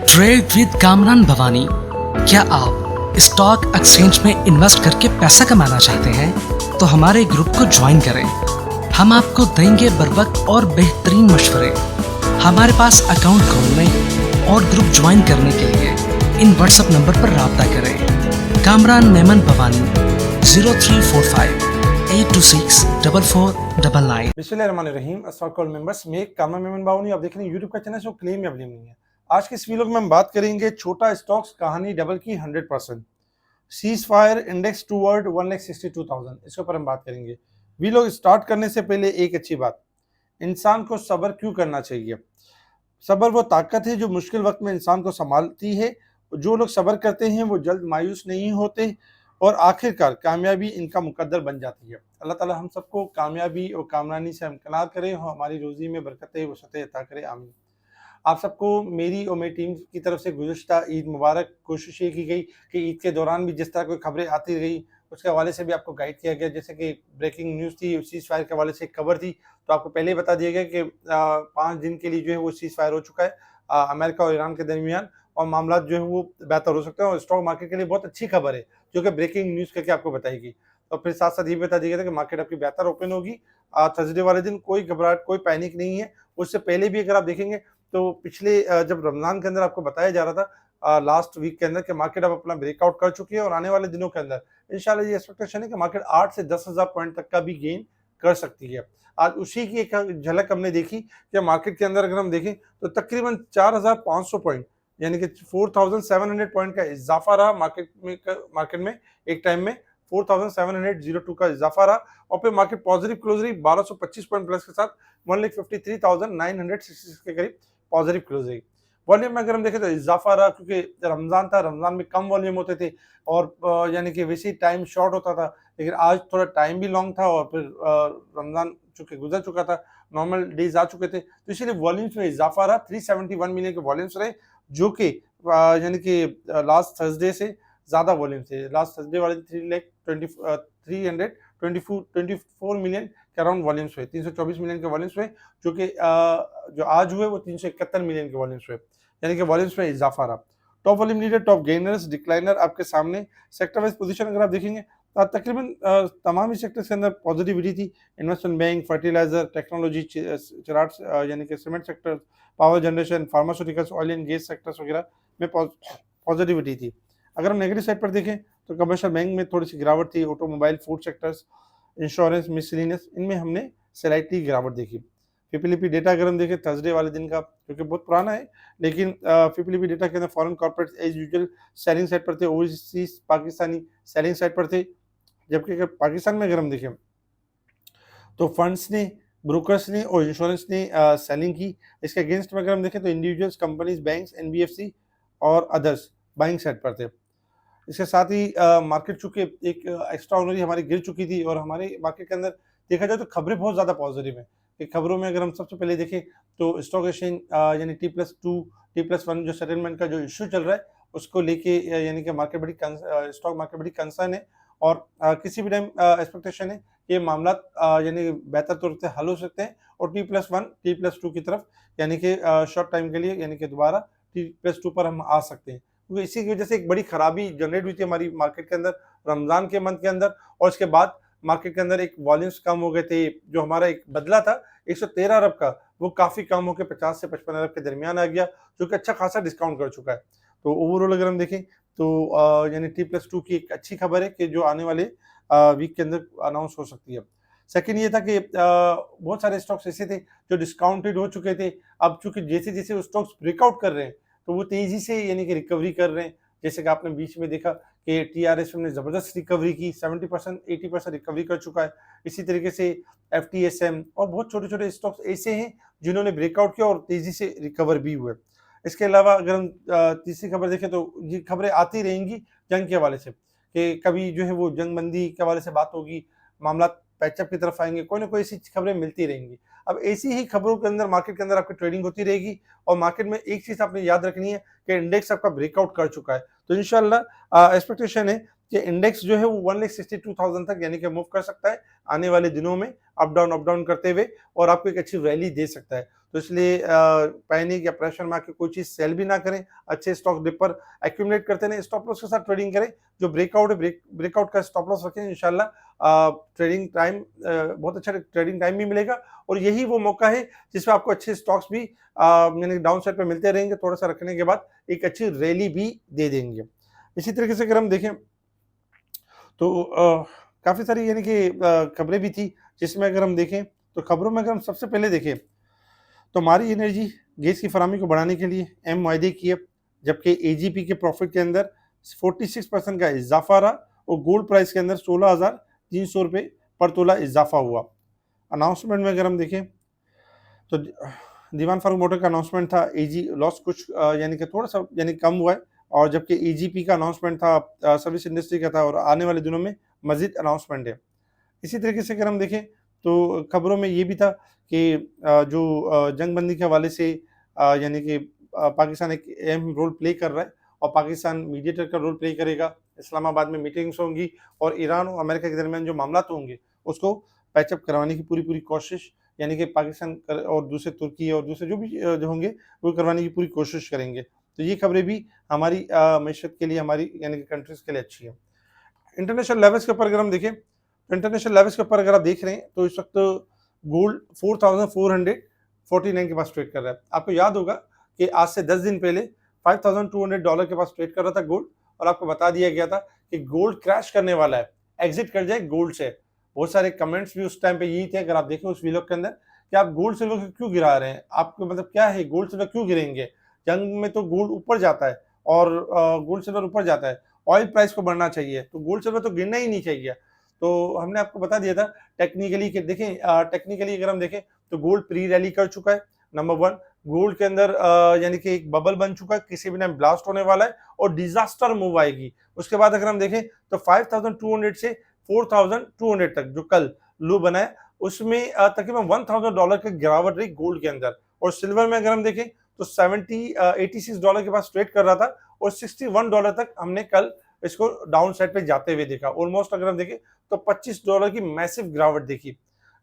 Trade with Kamran Bhavani. क्या आप stock exchange में इन्वेस्ट करके पैसा कमाना चाहते हैं तो हमारे ग्रुप को ज्वाइन करें। हम आपको देंगे बर वक्त और बेहतरीन मशवरे। हमारे पास अकाउंट खोलने और ग्रुप ज्वाइन करने के लिए इन व्हाट्सएप नंबर पर राब्ता करें। कामरान मेमन भवानी 0345 826 4499। बिस्मिल्लाहिर्रहमानिर्रहीम। अस्सलाम वालेकुम मेंबर्स, मैं कामरान मेमन बावनी। आप देख रहे हैं यूट्यूब का चैनल जो क्लेम या ब्लेम नहीं है। आज के इस वीडियो में हम बात करेंगे छोटा स्टॉक्स कहानी डबल की 100%। सीज फायर इंडेक्स टूवर्ड 1,62,000, इसके ऊपर हम बात करेंगे। वीडियो स्टार्ट करने से पहले एक अच्छी बात, इंसान को सब्र क्यों करना चाहिए। सब्र वो ताकत है जो मुश्किल वक्त में इंसान को संभालती है। जो लोग सब्र करते हैं वो जल्द मायूस नहीं होते और आखिरकार कामयाबी इनका मुकद्दर बन जाती है। अल्लाह ताला हम सबको कामयाबी और कामरानी से हमकनार करे और हमारी रोज़ी में बरकतें वसअतें अता करे, आमीन। आप सबको मेरी और मेरी टीम की तरफ से गुज़िश्ता ईद मुबारक। कोशिश ये की गई कि ईद के दौरान भी जिस तरह कोई खबरें आती रही उसके हवाले से भी आपको गाइड किया गया। जैसे कि ब्रेकिंग न्यूज़ थी, सीज़ फायर के हवाले से एक खबर थी, तो आपको पहले ही बता दिया गया कि 5 दिन के लिए जो है वो सीज़ फायर हो चुका है अमेरिका और ईरान के दरमियान, और मामला जो है वो बेहतर हो सकते हैं और स्टॉक मार्केट के लिए बहुत अच्छी खबर है जो कि ब्रेकिंग न्यूज़ करके आपको बताएगी। और फिर साथ साथ ये भी बता दिया गया था कि मार्केट आपकी बेहतर ओपन होगी थर्सडे वाले दिन। कोई घबराहट, कोई पैनिक नहीं है। उससे पहले भी अगर आप देखेंगे तो पिछले जब रमज़ान के अंदर आपको बताया जा रहा था लास्ट वीक के अंदर कि मार्केट अब अपना ब्रेकआउट कर चुकी है और आने वाले दिनों के अंदर इंशाल्लाह ये एक्सपेक्टेशन है कि मार्केट 8 से 10,000 पॉइंट तक का भी गेन कर सकती है। आज उसी की एक झलक हमने देखी कि मार्केट के अंदर अगर हम देखें तो तकरीबन 4,500 पॉइंट यानी कि 4,700 पॉइंट का इजाफा रहा मार्केट में एक टाइम में 4,702 का इजाफा रहा। और फिर मार्केट पॉजिटिव क्लोज रही 1225 पॉइंट प्लस के साथ 1,53,966 के करीब पॉजिटिव क्लोज रही। वॉल्यूम में अगर हम देखें तो इजाफा रहा क्योंकि रमजान था, रमजान में कम वॉल्यूम होते थे और यानी कि वैसे ही टाइम शॉर्ट होता था, लेकिन आज थोड़ा टाइम भी लॉन्ग था और फिर रमजान चूंकि गुजर चुका था, नॉर्मल डेज आ चुके थे, तो इसीलिए वॉल्यूम्स में इजाफा रहा। 371 मिलियन के वॉल्यूम्स रहे जो कि यानी कि लास्ट थर्सडे से ज्यादा वॉल्यूम थे। लास्ट थर्सडे वाले 324 मिलियन के अराउंड वॉल्यूम्स हुए, 324 मिलियन के वॉल्यूम्स हुए, जो कि जो आज हुए वो 371 मिलियन के वॉल्यूम्स हुए, यानी कि वॉल्यूम्स में इजाफा रहा। Top volume leader, top gainers, decliner आपके सामने। सेक्टर वाइज पोजीशन अगर आप देखेंगे तो तकरीबन तमाम ही सेक्टर्स के अंदर पॉजिटिविटी थी। इन्वेस्टमेंट बैंक, फर्टिलाइजर, टेक्नोलॉजी, चिराट यानी कि cement sector, power generation, pharmaceuticals, oil and gas sectors वगैरह में पॉजिटिविटी थी। अगर हम नेगेटिव साइड पर देखें तो कमर्शियल बैंक में थोड़ी सी गिरावट थी। Automobile, food sectors, insurance, miscellaneous, इनमें हमने स्लाइटली गिरावट देखी। पीपीलीपी डेटा अगर हम देखें थर्सडे वाले दिन का, क्योंकि बहुत पुराना है, लेकिन पीपीलीपी डेटा के अंदर foreign corporate as usual selling side पर थे, ओवरसीज पाकिस्तानी सेलिंग साइड पर थे। जबकि अगर पाकिस्तान में अगर हम देखें तो फंड्स ने, ब्रोकर्स ने और इंश्योरेंस ने सेलिंग की। इसके अगेंस्ट में अगर हम देखें तो इंडिविजुअल्स, कंपनीज, बैंक्स, एनबीएफसी और अदर्स बाइंग साइड पर थे। इसके साथ ही मार्केट चूंकि एक एक्स्ट्रा ऑर्डिनरी हमारी गिर चुकी थी और हमारे मार्केट के अंदर देखा जाए तो खबरें बहुत ज़्यादा पॉजिटिव हैं। कि खबरों में अगर हम सबसे पहले देखें तो स्टॉक एक्सचेंज यानी T+2 T+1 जो सेटलमेंट का जो इशू चल रहा है उसको लेके यानी कि मार्केट बड़ी स्टॉक मार्केट बड़ी कंसर्न है और किसी भी टाइम एक्सपेक्टेशन है कि ये मामला यानी बेहतर तौर से हल हो सकते हैं और T+1 T+2 की तरफ यानी कि शॉर्ट टाइम के लिए यानी कि दोबारा T+2 पर हम आ सकते हैं। क्योंकि इसी की वजह से एक बड़ी खराबी जनरेट हुई थी हमारी मार्केट के अंदर रमजान के मंथ के अंदर, और उसके बाद मार्केट के अंदर एक वॉल्यूम्स कम हो गए थे। जो हमारा एक बदला था 113 अरब का, वो काफ़ी कम होकर 50 से 55 अरब के दरमियान आ गया, जो कि अच्छा खासा डिस्काउंट कर चुका है। तो ओवरऑल अगर हम देखें तो यानी T+2 की एक अच्छी खबर है कि जो आने वाले वीक के अंदर अनाउंस हो सकती है। सेकंड ये था कि बहुत सारे स्टॉक्स ऐसे थे जो डिस्काउंटेड हो चुके थे। अब चूंकि जैसे जैसे वो स्टॉक्स ब्रेकआउट कर रहे हैं तो वो तेजी से यानी कि रिकवरी कर रहे हैं। जैसे कि आपने बीच में देखा कि टीआरएस ने जबरदस्त रिकवरी की, 70% 80% रिकवरी कर चुका है। इसी तरीके से एफटीएसएम और बहुत छोटे छोटे स्टॉक्स ऐसे हैं जिन्होंने ब्रेकआउट किया और तेजी से रिकवर भी हुए। इसके अलावा अगर हम तीसरी खबर देखें तो ये खबरें आती रहेंगी जंग के हवाले से, कि कभी जो है वो जंग बंदी के हवाले से बात होगी, मामला पैचअप की तरफ आएंगे, कोई ना कोई ऐसी खबरें मिलती रहेंगी। अब ऐसी ही खबरों के अंदर मार्केट के अंदर आपकी ट्रेडिंग होती रहेगी और मार्केट में एक चीज आपने याद रखनी है कि इंडेक्स आपका ब्रेकआउट कर चुका है। तो इंशाल्लाह एक्सपेक्टेशन है कि इंडेक्स जो है वो 1,62,000 तक यानी कि मूव कर सकता है आने वाले दिनों में, अप डाउन करते हुए, और आपको एक अच्छी रैली दे सकता है। तो इसलिए पैनिक या प्रेशर में आके कोई चीज़ सेल भी ना करें, अच्छे स्टॉक डिप पर एक्यूमुलेट करते रहें, स्टॉप लॉस के साथ ट्रेडिंग करें, जो ब्रेकआउट है ब्रेकआउट का स्टॉप लॉस रखें, इंशाल्लाह ट्रेडिंग टाइम बहुत अच्छा ट्रेडिंग टाइम भी मिलेगा और यही वो मौका है जिसमें आपको अच्छे स्टॉक्स भी यानी डाउन साइड पे मिलते रहेंगे, थोड़ा सा रखने के बाद एक अच्छी रैली भी दे देंगे। इसी तरीके से अगर हम देखें तो काफ़ी सारी यानी कि खबरें भी थी, जिसमें अगर हम देखें तो खबरों में अगर हम सबसे पहले देखें तो हमारी एनर्जी गैस की फराहमी को बढ़ाने के लिए अहम वायदे किए, जबकि एजीपी के प्रॉफिट के अंदर 46% का इजाफा रहा और गोल्ड प्राइस के अंदर 16,300 रुपये पर तोला इजाफा हुआ। अनाउंसमेंट में अगर हम देखें तो दीवान फारूक मोटर का अनाउंसमेंट था, एजी लॉस कुछ यानी कि थोड़ा सा यानी कम हुआ है, और जबकि एजीपी का अनाउंसमेंट था सर्विस इंडस्ट्री का था, और आने वाले दिनों में मजीद अनाउंसमेंट है। इसी तरीके से अगर हम देखें तो खबरों में ये भी था कि जो जंगबंदी के हवाले से यानी कि पाकिस्तान एक अहम रोल प्ले कर रहा है और पाकिस्तान मीडिएटर का रोल प्ले करेगा। इस्लामाबाद में मीटिंग्स होंगी और ईरान और अमेरिका के दरमियान जो मामला होंगे उसको पैचअप करवाने की पूरी कोशिश, यानी कि पाकिस्तान और दूसरे तुर्की और दूसरे जो भी जो होंगे वो करवाने की पूरी कोशिश करेंगे। तो ये खबरें भी हमारी मैशत के लिए, हमारी यानी कि कंट्रीज़ के लिए अच्छी है। इंटरनेशनल लेवल्स के ऊपर अगर हम देखें तो इंटरनेशनल लेवल्स के ऊपर अगर आप देख रहे हैं तो इस वक्त गोल्ड 4,449 के पास ट्रेड कर रहा है। आपको याद होगा कि आज से 10 दिन पहले $5,200 के पास ट्रेड कर रहा था गोल्ड, और आपको बता दिया गया था कि गोल्ड क्रैश करने वाला है, एग्जिट कर जाए गोल्ड से। बहुत सारे कमेंट्स भी उस टाइम पे यही थे, अगर आप देखें उस वीडियो के अंदर, कि आप गोल्ड सिल्वर को क्यों गिरा रहे हैं, आपको मतलब क्या है, गोल्ड सिल्वर क्यों गिरेंगे, जंग में तो गोल्ड ऊपर जाता है और गोल्ड सिल्वर ऊपर जाता है, ऑयल प्राइस को बढ़ना चाहिए, तो गोल्ड सिल्वर तो गिरना ही नहीं चाहिए। तो हमने आपको बता दिया था टेक्निकली कि देखें टेक्निकली अगर हम देखें तो गोल्ड प्री रैली कर चुका है। नंबर 1, गोल्ड के अंदर यानी कि एक बबल बन चुका है, किसी भी टाइम ब्लास्ट होने वाला है और डिजास्टर मूव आएगी। उसके बाद अगर हम देखें तो 5,200 से 4,200 तक जो कल लो बना है उसमें तकरीबन $1,000 की गिरावट रही गोल्ड के अंदर। और सिल्वर में अगर हम देखें तो $86 के पास ट्रेड कर रहा था और $61 तक हमने कल इसको डाउन साइड पे जाते हुए देखा। ऑलमोस्ट अगर हम देखें तो $25 की मैसिव गिरावट देखी।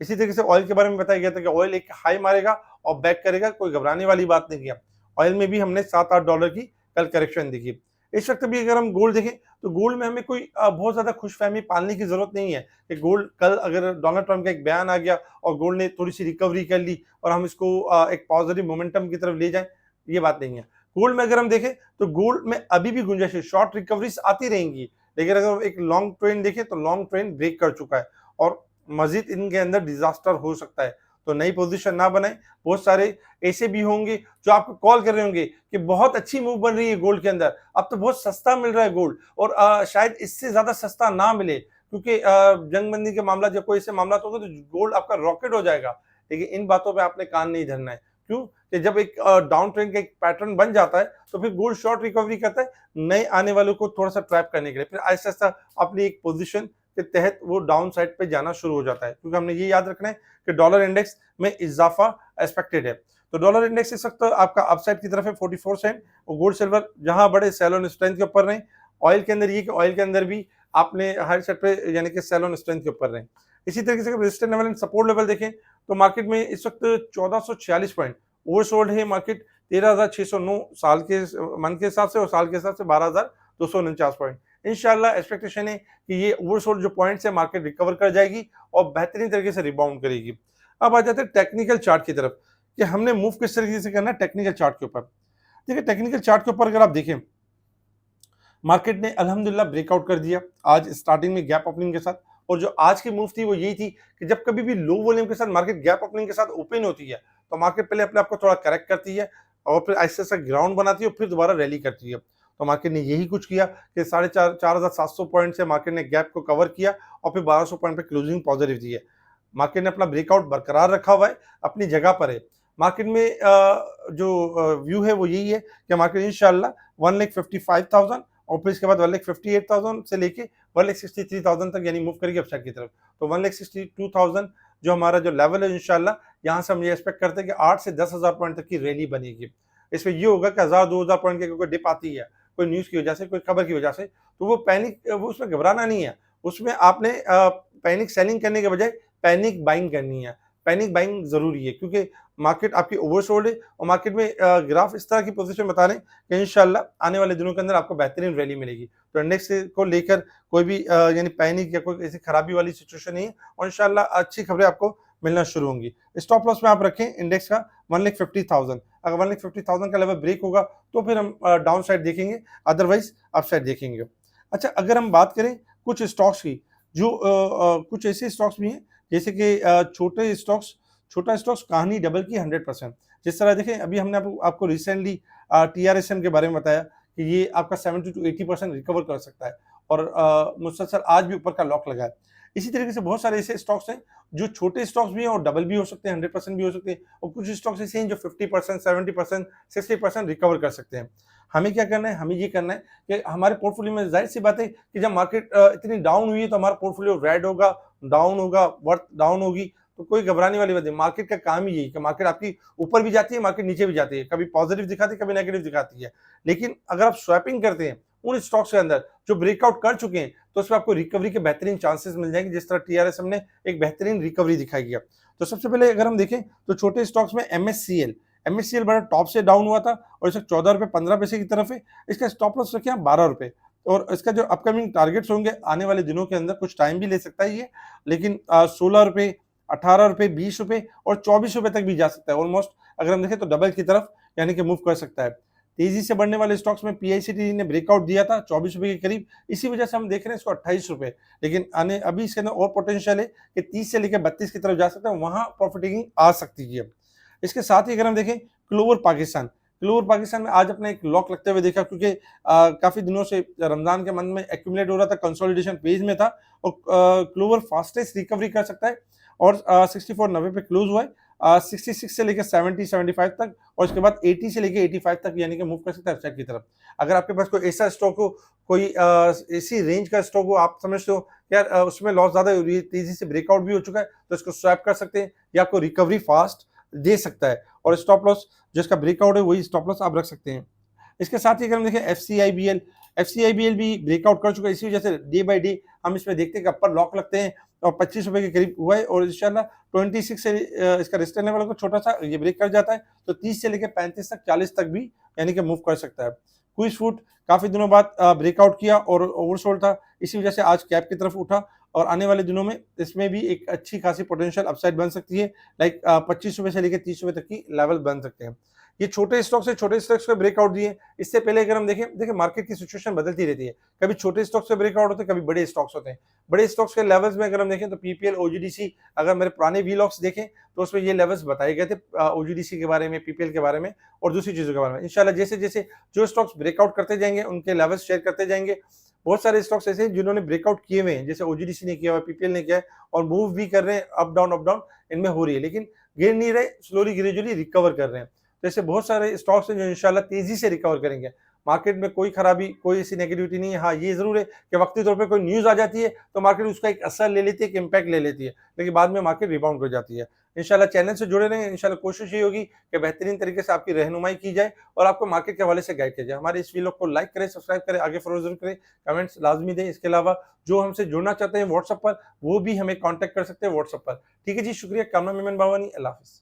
इसी तरीके से ऑयल के बारे में बताया गया था कि ऑयल एक हाई मारेगा और बैक करेगा, कोई घबराने वाली बात नहीं किया। ऑयल में भी हमने $7-8 की कल करेक्शन देखी। इस वक्त भी अगर हम गोल्ड देखें तो गोल्ड में हमें कोई बहुत ज्यादा खुशफहमी पालने की जरूरत नहीं है कि गोल्ड कल अगर डोनाल्ड ट्रंप का एक बयान आ गया और गोल्ड ने थोड़ी सी रिकवरी कर ली और हम इसको एक पॉजिटिव मोमेंटम की तरफ ले जाएं, ये बात नहीं है। गोल्ड में अगर हम देखें तो गोल्ड में अभी भी गुंजाइश है, शॉर्ट रिकवरीज आती रहेंगी, लेकिन अगर एक लॉन्ग ट्रेंड देखें तो लॉन्ग ट्रेंड ब्रेक कर चुका है और मजीद इनके अंदर डिजास्टर हो सकता है। तो नई पोजीशन ना बनाए। बहुत सारे ऐसे भी होंगे जो आपको कॉल कर रहे होंगे कि बहुत अच्छी मूव बन रही है गोल्ड के अंदर, अब तो बहुत सस्ता मिल रहा है गोल्ड, और शायद इससे ज्यादा सस्ता ना मिले, क्योंकि जंगबंदी के मामला जब कोई ऐसे मामला होगा तो गोल्ड आपका रॉकेट हो जाएगा। लेकिन इन बातों पे आपने कान नहीं धरना है। क्यों? कि जब एक डाउन ट्रेंड का एक पैटर्न बन जाता है तो फिर गोल्ड शॉर्ट रिकवरी करता है नए आने वालों को थोड़ा सा ट्रैप करने के लिए, फिर आहिस्ता आहिस्ता अपनी एक पोजीशन के तहत वो डाउन साइड पे जाना शुरू हो जाता है। क्योंकि हमने ये याद रखना है कि डॉलर इंडेक्स में इजाफा एक्सपेक्टेड है, तो डॉलर इंडेक्स इस वक्त आपका अपसाइड की तरफ है 44 सेंट, और गोल्ड सिल्वर जहां बड़े सेल ऑन स्ट्रेंथ के ऊपर रहे। ऑयल के अंदर ये कि ऑयल के अंदर भी आपने हर सेट पे यानी कि सेल ऑन स्ट्रेंथ के ऊपर रहे। इसी तरीके से resistance level and support level देखें तो मार्केट में इस वक्त 1446 पॉइंट ओवरसोल्ड है मार्केट, 13,609 साल के मंथ के हिसाब से, और साल के हिसाब से 12,249 पॉइंट। इंशाल्लाह एक्सपेक्टेशन है कि ये ओवरसोल्ड जो पॉइंट्स है मार्केट रिकवर कर जाएगी और बेहतरीन तरीके से रिबाउंड करेगी। अब आ जाते हैं टेक्निकल चार्ट की तरफ कि हमने मूव किस तरीके से करना है टेक्निकल चार्ट के ऊपर। देखिए टेक्निकल चार्ट के ऊपर अगर आप देखें, मार्केट ने अल्हम्दुलिल्लाह ब्रेकआउट कर दिया आज स्टार्टिंग में गैप ओपनिंग के साथ, और जो आज की मूव थी वो यही थी कि जब कभी भी लो वॉल्यूम के साथ मार्केट गैप ओपनिंग के साथ ओपन होती है तो मार्केट पहले अपने आप को थोड़ा करेक्ट करती है और फिर ऐसे ऐसा ग्राउंड बनाती है और फिर दोबारा रैली करती है। तो मार्केट ने यही कुछ किया कि 4,700 पॉइंट से मार्केट ने गैप को कवर किया और फिर 1,200 पॉइंट पे क्लोजिंग पॉजिटिव दी है। मार्केट ने अपना ब्रेकआउट बरकरार रखा हुआ है, अपनी जगह पर है। मार्केट में जो व्यू है वो यही है कि मार्केट इंशाल्लाह 1,55,000 और फिर इसके बाद 1,58,000 से लेके 1,63,000 तक यानी मूव करेगी अपसाइड की तरफ। तो 1,62,000 जो हमारा जो लेवल है इंशाल्लाह, यहाँ से हम ये एक्सपेक्ट करते हैं कि 8 से 10,000 पॉइंट तक की रैली बनेगी। इसमें ये होगा कि 1,000-2,000 पॉइंट की कोई डिप आती है कोई न्यूज़ की वजह से, कोई खबर की वजह से, तो वो पैनिक, वो उसमें घबराना नहीं है, उसमें आपने पैनिक सेलिंग करने के बजाय पैनिक बाइंग करनी है। पैनिक बाइंग ज़रूरी है, क्योंकि मार्केट आपकी ओवरसोल्ड है और मार्केट में ग्राफ इस तरह की पोजीशन बता रहे हैं कि इंशाल्लाह आने वाले दिनों के अंदर आपको बेहतरीन रैली मिलेगी। तो इंडेक्स को लेकर कोई भी यानी पैनिक या कोई ऐसी खराबी वाली सिचुएशन नहीं है और इंशाल्लाह अच्छी खबरें आपको मिलना शुरू होंगी। स्टॉप लॉस में आप रखें इंडेक्स का 1,50,000, अगर 1,50,000 का लेवल ब्रेक होगा तो फिर हम डाउन साइड देखेंगे, अदरवाइज अप साइड देखेंगे। अच्छा, अगर हम बात करें कुछ स्टॉक्स की, जो कुछ ऐसे स्टॉक्स भी हैं जैसे कि छोटा स्टॉक्स कहानी डबल की 100%। जिस तरह देखें, अभी हमने आपको रिसेंटली टीआरएसएम के बारे में बताया कि ये आपका 70 to 80% रिकवर कर सकता है और मुसलसल आज भी ऊपर का लॉक लगा है। इसी तरीके से बहुत सारे ऐसे स्टॉक्स हैं जो छोटे स्टॉक्स भी हैं और डबल भी हो सकते हैं, 100% भी हो सकते हैं, और कुछ स्टॉक्स ऐसे हैं जो 50%, 70%, 60% रिकवर कर सकते हैं। हमें क्या करना है? हमें ये करना है कि हमारे पोर्टफोलियो में, जाहिर सी बात है कि जब मार्केट इतनी डाउन हुई है तो हमारा पोर्टफोलियो रेड होगा, डाउन होगा, वर्थ डाउन होगी, तो कोई घबराने वाली बात नहीं। मार्केट का काम ही यही कि मार्केट आपकी ऊपर भी जाती है, मार्केट नीचे भी जाती है, कभी पॉजिटिव दिखाती है, कभी नेगेटिव दिखाती है। लेकिन अगर आप स्वैपिंग करते हैं उन स्टॉक्स के अंदर जो ब्रेकआउट कर चुके हैं, तो उसमें आपको रिकवरी के बेहतरीन चांसेस मिल जाएंगे, जिस तरह टीआरएसएम ने एक बेहतरीन रिकवरी दिखाई है। तो सबसे पहले अगर हम देखें तो छोटे स्टॉक्स में एमएससीएल बड़ा टॉप से डाउन हुआ था और इस 14 रुपए 15 पैसे की तरफ है। इसका स्टॉप लॉस रखे 12 रुपए, और इसका जो अपकमिंग टारगेट्स होंगे आने वाले दिनों के अंदर, कुछ टाइम भी ले सकता है ये, लेकिन 16 रुपए, 18 रुपए, 20 रुपए और 24 रुपए तक भी जा सकता है। ऑलमोस्ट अगर हम देखें तो डबल की तरफ यानी कि मूव कर सकता है। तेजी से बढ़ने वाले स्टॉक्स में पीआईसीटी ने ब्रेकआउट दिया था 24 रुपए के करीब, इसी वजह से हम देख रहे हैं इसको 28 रुपए, लेकिन अभी इसके अंदर और पोटेंशियल है कि 30 से लेकर 32 की तरफ जा सकता है, वहां प्रॉफिटिंग आ सकती है। इसके साथ ही अगर हम देखें क्लोवर पाकिस्तान में आज अपने एक लॉक लगते हुए देखा, क्योंकि काफी दिनों से रमजान के मंथ में एक्यूमुलेट हो रहा था, कंसोलिडेशन पेज में था, और क्लोवर फास्टेस्ट रिकवरी कर सकता है और 64.90 पे क्लोज हुआ है, 66 से लेकर 70-75 तक, और उसके बाद 80 से लेकर 85 तक यानी कि मूव कर सकता है अपसाइड की तरफ। अगर आपके पास कोई ऐसा स्टॉक हो, कोई ऐसी रेंज का स्टॉक हो, आप समझते हो यार उसमें लॉस ज्यादा हो रही है, तेजी से ब्रेकआउट भी हो चुका है, तो इसको स्वैप कर सकते हैं, या आपको रिकवरी फास्ट दे सकता है, और स्टॉप लॉस जिसका ब्रेकआउट है वही स्टॉप लॉस आप रख सकते हैं। इसके साथ ही अगर हम देखें एफसीआईबीएल भी ब्रेकआउट कर चुका है, इसी वजह से डे बाय डे हम इसमें देखते हैं कि अपर लॉक लगते हैं और 25 रुपए के करीब हुआ है, और इंशाल्लाह 26 से इसका रेजिस्टेंस लेवल को छोटा सा ये ब्रेक कर जाता है, तो 30 से लेकर 35 तक, 40 तक भी यानी कि मूव कर सकता है। क्विज फूड काफी दिनों बाद ब्रेकआउट किया और ओवरसोल्ड था, इसी वजह से आज कैप की तरफ उठा, और आने वाले दिनों में इसमें भी एक अच्छी खासी पोटेंशियल अपसाइड बन सकती है, लाइक 25 रुपए से लेकर 30 रुपए तक की लेवल बन सकते हैं। ये छोटे स्टॉक्स पे ब्रेकआउट दिए। इससे पहले अगर हम देखें मार्केट की सिचुएशन बदलती रहती है, कभी छोटे स्टॉक्स पे ब्रेकआउट होते हैं, कभी बड़े स्टॉक्स होते हैं। बड़े स्टॉक्स के लेवल्स में अगर हम देखें तो पीपीएल, ओजीडीसी, अगर मेरे पुराने वीलॉग्स देखें तो उसमें ये लेवल्स बताए गए थे ओजीडीसी के बारे में, पीपीएल के बारे में और दूसरी चीजों के बारे में। इंशाल्लाह जैसे जैसे जो स्टॉक्स ब्रेकआउट करते जाएंगे उनके लेवल्स शेयर करते जाएंगे। बहुत सारे स्टॉक्स ऐसे हैं जिन्होंने ब्रेकआउट किए हुए हैं, जैसे ओजीडीसी ने किया हुआ है, पीपीएल ने किया है, और मूव भी कर रहे हैं, अप डाउन इनमें हो रही है, लेकिन गिर नहीं रहे, स्लोली ग्रेजुअली रिकवर कर रहे हैं। तो ऐसे बहुत सारे स्टॉक्स हैं जो इंशाल्लाह तेजी से रिकवर करेंगे। मार्केट में कोई खराबी, कोई ऐसी नेगेटिविटी नहीं है। हाँ, ये जरूर है कि वक्ती तौर पे कोई न्यूज आ जाती है तो मार्केट उसका एक असर ले लेती है, एक इम्पैक्ट ले लेती है, लेकिन बाद में मार्केट रिबाउंड कर जाती है। इंशाल्लाह चैनल से जुड़े रहें, इंशाल्लाह कोशिश ये होगी कि बेहतरीन तरीके से आपकी रहनुमाई की जाए और आपको मार्केट के हवाले से गाइड किया जाए। हमारे इस वीडियो को लाइक करें, सब्सक्राइब करें, आगे फॉरवर्ड जरूर करें, कमेंट्स लाजमी दें। इसके अलावा जो हमसे जुड़ना चाहते हैं व्हाट्सएप पर, वो भी हमें कॉन्टैक्ट कर सकते हैं व्हाट्सएप पर। ठीक है जी, शुक्रिया। कामना मेमन बावानी, अल्लाह हाफिज़।